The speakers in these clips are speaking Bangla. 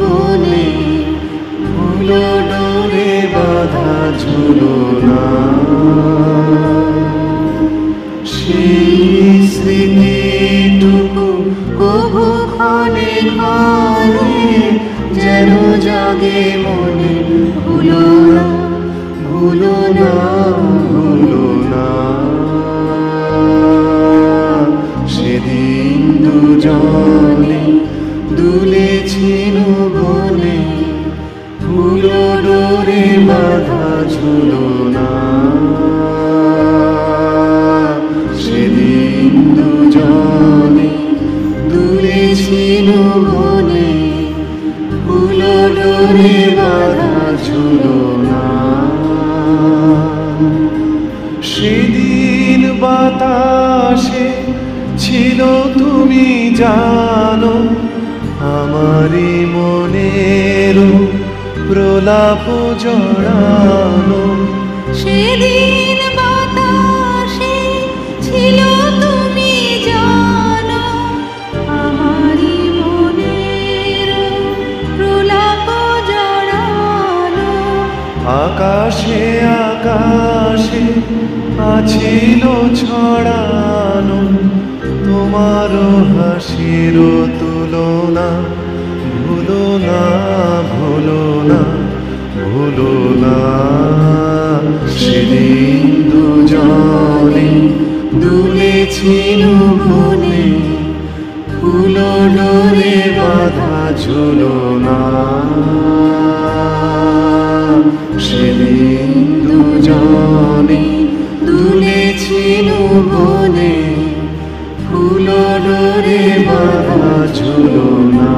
বনে, ধুলো ডোরে বাঁধা ঝুলনা। সেই স্মৃতিটুকু কভু ক্ষণে ক্ষণে যেন জাগে মনে, ভুলো না, ভুলো না, ভুলো না। সেদিন দুজনে দুলেছিল বনে, ধুলো ডোরে বাঁধা ঝুলনা। সেদিন দুজনে দুলেছিল বনে, ধুলো ডোরে বাঁধা ঝুলনা। সেদিন বাতাসে ছিল তুমি জানো, আমারই মনের প্রলাপ জড়ানো। সেদিন বাতাসে ছিল তুমি জানো, আমারই মনের প্রলাপ জড়ানো। আকাশে আকাশে আছিল ছড়ানো তোমার হাসির তুলনা। ভুলো না, ভুলো না, ভুলো না। সেদিন দুজনে দুলেছিল বনে, ধুলো ডোরে বাঁধা ঝুলনা। সেদিন দুজনে দুলেছিল বনে, ধুলো ডোরে বাঁধা ঝুলনা।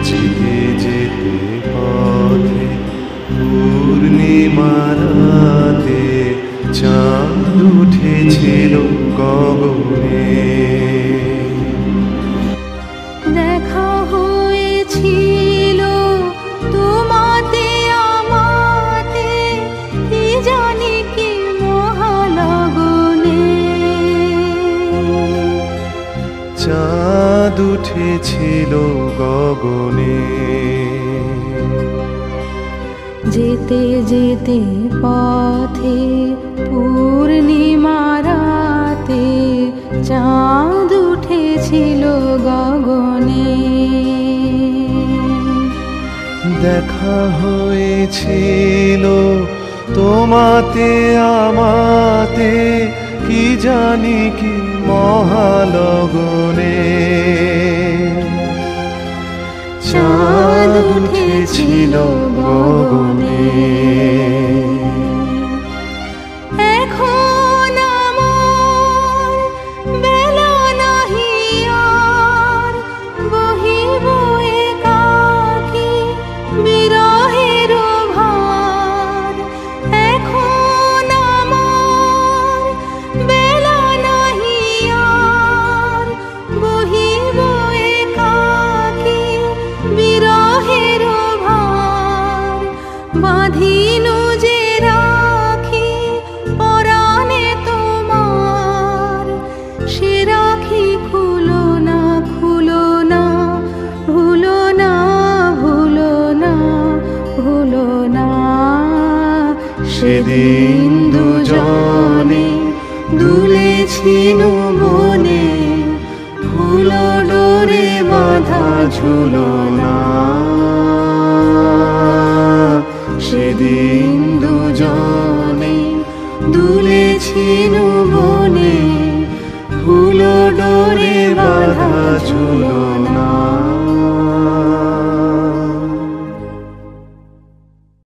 যেতে যেতে পথে পূর্ণিমার রাতে চাঁদ উঠেছিল গগনে। দেখা হয়েছিল তোমাতে আমাতে, কি জানি কি মহালগনে। চাঁদ উঠেছিল গগনে। যেতে যেতে পথে পূর্ণিমা রাতে, চাঁদ উঠেছিল গগনে। দেখা হয়েছিল তোমাতে আমাতে, কি জানি কি মহালগনে। চাঁদ উঠেছিল গগনে। এখন আমার বেলা নাহি আর, বহিব একাকী বিরহের ভার। এখন আমার বেলা নাহি আর, বহিব একাকী বিরহের ভার। বাঁধিনু যে রাখি পরাণে তোমার, সে রাখি খুলো না, খুলো না, ভুলো না, ভুলো না, ভুলো না। সেদিন দুজনে দুলেছিল বনে, ধুলো ডোরে বাঁধা ঝুলনা। সেদিন দুজনে দুলেছিল বনে,